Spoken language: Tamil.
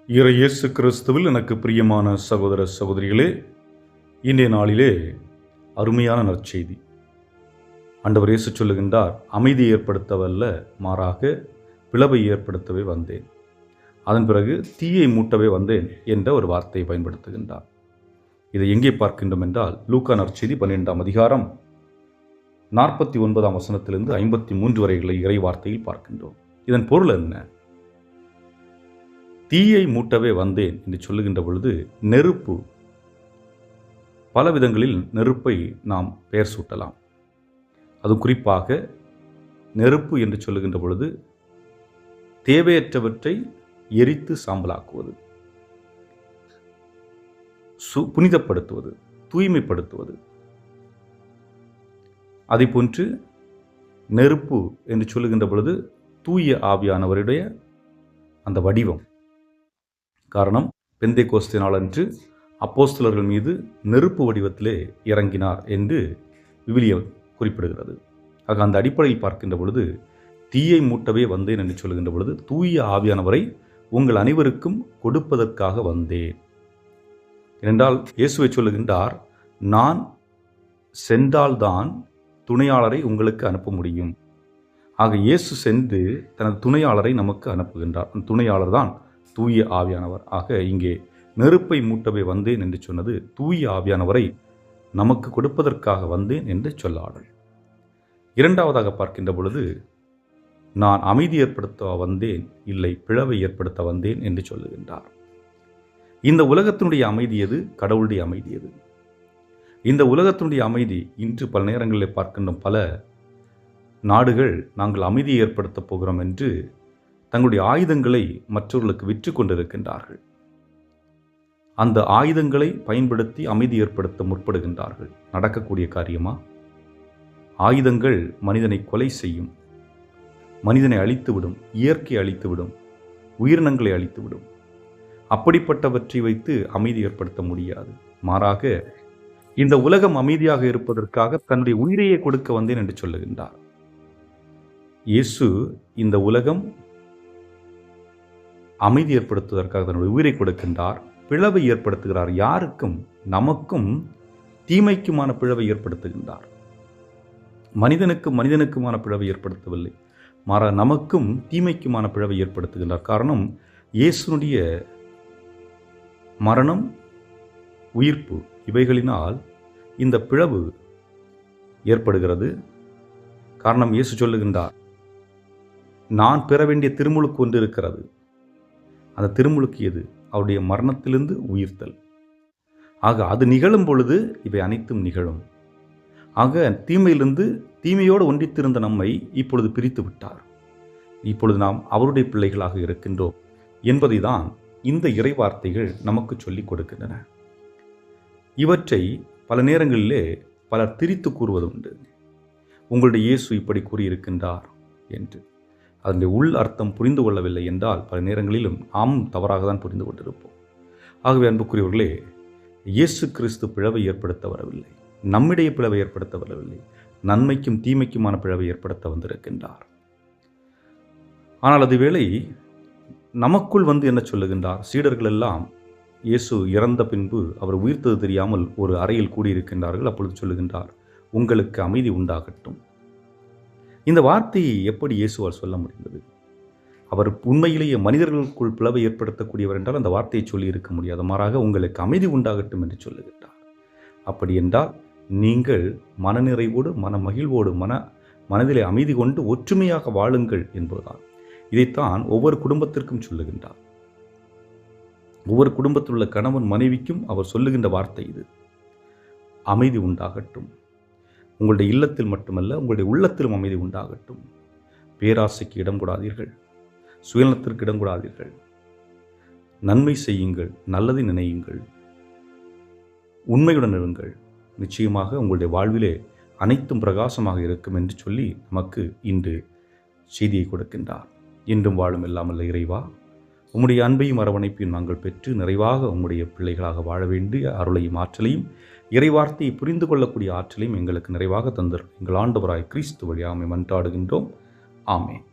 இயேசு கிறிஸ்துவில் எனக்கு பிரியமான சகோதர சகோதரிகளே, இன்றைய நாளிலே அருமையான நற்செய்தி. ஆண்டவர் இயேசு சொல்லுகின்றார், அமைதி ஏற்படுத்தவல்ல, மாறாக பிளவை ஏற்படுத்தவே வந்தேன். அதன் பிறகு தீயை மூட்டவே வந்தேன் என்ற ஒரு வார்த்தையை பயன்படுத்துகின்றார். இதை எங்கே பார்க்கின்றோம் என்றால், லூக்கா நற்செய்தி 12ஆம் அதிகாரம் 49ஆம் வசனத்திலிருந்து 53 வரை இறை வார்த்தையில் பார்க்கின்றோம். இதன் பொருள் என்ன? தீயை மூட்டவே வந்தேன் என்று சொல்லுகின்ற பொழுது, நெருப்பு, பல விதங்களில் நெருப்பை நாம் பெயர் சூட்டலாம். அது குறிப்பாக நெருப்பு என்று சொல்லுகின்ற பொழுது தேவையற்றவற்றை எரித்து சாம்பலாக்குவது, புனிதப்படுத்துவது, தூய்மைப்படுத்துவது. அதை போன்று நெருப்பு என்று சொல்லுகின்ற பொழுது தூய ஆவியானவருடைய அந்த வடிவம். காரணம், பெந்தைக்கோஸ்தே நாளன்று அப்போஸ்தலர்கள் மீது நெருப்பு வடிவத்திலே இறங்கினார் என்று விவிலியம் குறிப்பிடுகிறது. ஆக அந்த அடிப்படையில் பார்க்கின்ற பொழுது, தீயை மூட்டவே வந்தேன் என்று சொல்கின்ற பொழுது, தூய ஆவியானவரை உங்கள் அனைவருக்கும் கொடுப்பதற்காக வந்தேன். ஏனென்றால் இயேசுவை சொல்லுகின்றார், நான் சென்றால்தான் துணையாளரை உங்களுக்கு அனுப்ப முடியும். ஆக இயேசு சென்று தனது துணையாளரை நமக்கு அனுப்புகின்றார். அந்த துணையாளர் தான் தூய ஆவியானவர். ஆக இங்கே நெருப்பை மூட்டவே வந்தேன் என்று சொன்னது தூய ஆவியானவரை நமக்கு கொடுப்பதற்காக வந்தேன் என்று சொல்லாடல். இரண்டாவதாக பார்க்கின்ற பொழுது, நான் அமைதி ஏற்படுத்த வந்தேன், இல்லை பிளவை ஏற்படுத்த வந்தேன் என்று சொல்லுகின்றார். இந்த உலகத்தினுடைய அமைதி எது? கடவுளுடைய அமைதி எது? இந்த உலகத்தினுடைய அமைதி இன்று பல நேரங்களில் பார்க்கின்ற பல நாடுகள் நாங்கள் அமைதியை ஏற்படுத்தப் போகிறோம் என்று தங்களுடைய ஆயுதங்களை மற்றவர்களுக்கு விற்று கொண்டிருக்கின்றார்கள். அந்த ஆயுதங்களை பயன்படுத்தி அமைதி ஏற்படுத்த முற்படுகின்றார்கள். நடக்கக்கூடிய காரியமா? ஆயுதங்கள் மனிதனை கொலை செய்யும், மனிதனை அழித்துவிடும், இயற்கை அழித்துவிடும், உயிரினங்களை அழித்துவிடும். அப்படிப்பட்டவற்றை வைத்து அமைதி ஏற்படுத்த முடியாது. மாறாக இந்த உலகம் அமைதியாக இருப்பதற்காக தன்னுடைய உயிரையே கொடுக்க வந்தேன் என்று சொல்லுகின்றார். இயேசு இந்த உலகம் அமைதி ஏற்படுத்துவதற்காக தன்னுடைய உயிரை கொடுக்கின்றார். பிளவை ஏற்படுத்துகிறார். யாருக்கும்? நமக்கும் தீமைக்குமான பிளவை ஏற்படுத்துகின்றார். மனிதனுக்குமான பிளவை ஏற்படுத்தவில்லை, மாறா நமக்கும் தீமைக்குமான பிளவை ஏற்படுத்துகின்றார். காரணம், இயேசுனுடைய மரணம், உயிர்ப்பு, இவைகளினால் இந்த பிளவு ஏற்படுகிறது. காரணம், இயேசு சொல்லுகின்றார், நான் பெற வேண்டிய திருமுழுக்கு ஒன்று இருக்கிறது. அந்த திருமுழுக்கு எது? அவருடைய மரணத்திலிருந்து உயிர்த்தல். ஆக அது நிகழும் பொழுது இவை அனைத்தும் நிகழும். ஆக தீமையிலிருந்து, தீமையோடு ஒன்றித்திருந்த நம்மை இப்பொழுது பிரித்து விட்டார். இப்பொழுது நாம் அவருடைய பிள்ளைகளாக இருக்கின்றோம் என்பதை தான் இந்த இறைவார்த்தைகள் நமக்கு சொல்லிக் கொடுக்கின்றன. இவற்றை பல நேரங்களிலே பலர் திரித்து கூறுவதுண்டு. உங்களுடைய இயேசு இப்படி கூறியிருக்கின்றார் என்று. அதனுடைய உள் அர்த்தம் புரிந்து கொள்ளவில்லை என்றால் பல நேரங்களிலும் நாம் தவறாக தான் புரிந்து கொண்டிருப்போம். ஆகவே அன்புக்குரியவர்களே, இயேசு கிறிஸ்து பிளவை ஏற்படுத்த வரவில்லை, நம்மிடையே பிளவை ஏற்படுத்த வரவில்லை, நன்மைக்கும் தீமைக்குமான பிளவை ஏற்படுத்த வந்திருக்கின்றார். ஆனால் அதுவேளை நமக்குள் வந்து என்ன சொல்லுகின்றார்? சீடர்கள் எல்லாம் இயேசு இறந்த பின்பு அவர் உயிர்த்தது தெரியாமல் ஒரு அறையில் கூடியிருக்கின்றார்கள். அப்பொழுது சொல்லுகின்றார், உங்களுக்கு அமைதி உண்டாகட்டும். இந்த வார்த்தையை எப்படி இயேசுவால் சொல்ல முடிந்தது? அவர் உண்மையிலேயே மனிதர்களுக்குள் பிளவை ஏற்படுத்தக்கூடியவர் என்றால் அந்த வார்த்தையை சொல்லி இருக்க முடியாது. மாறாக உங்களுக்கு அமைதி உண்டாகட்டும் என்று சொல்லுகின்றார். அப்படி என்றால் நீங்கள் மனநிறைவோடு, மன மகிழ்வோடு, மனதிலே அமைதி கொண்டு ஒற்றுமையாக வாழுங்கள் என்பதுதான். இதைத்தான் ஒவ்வொரு குடும்பத்திற்கும் சொல்லுகின்றார். ஒவ்வொரு குடும்பத்தில் உள்ள கணவன் மனைவிக்கும் அவர் சொல்லுகின்ற வார்த்தை இது. அமைதி உண்டாகட்டும். உங்களுடைய இல்லத்தில் மட்டுமல்ல, உங்களுடைய உள்ளத்திலும் அமைதி உண்டாகட்டும். பேராசைக்கு இடம் கொடாதீர்கள், சுயநலத்திற்கு இடம் கொடாதீர்கள். நன்மை செய்யுங்கள், நல்லதை நினையுங்கள், உண்மையுடன் இருங்கள். நிச்சயமாக உங்களுடைய வாழ்விலே அனைத்தும் பிரகாசமாக இருக்கும் என்று சொல்லி நமக்கு இன்று செய்தியை கொடுக்கின்றார். இன்றும் வாழும் எல்லாமல்ல இறைவா, உம்முடைய அன்பையும் அரவணைப்பையும் நாங்கள் பெற்று நிறைவாக உம்முடைய பிள்ளைகளாக வாழ வேண்டிய அருளையும் ஆற்றலையும், இறைவார்த்தையை புரிந்து கொள்ளக்கூடிய ஆற்றலையும் எங்களுக்கு நிறைவாக தந்தர் எங்கள் ஆண்டவராய் கிறிஸ்து வழியாக மன்றாடுகின்றோம். ஆமென்.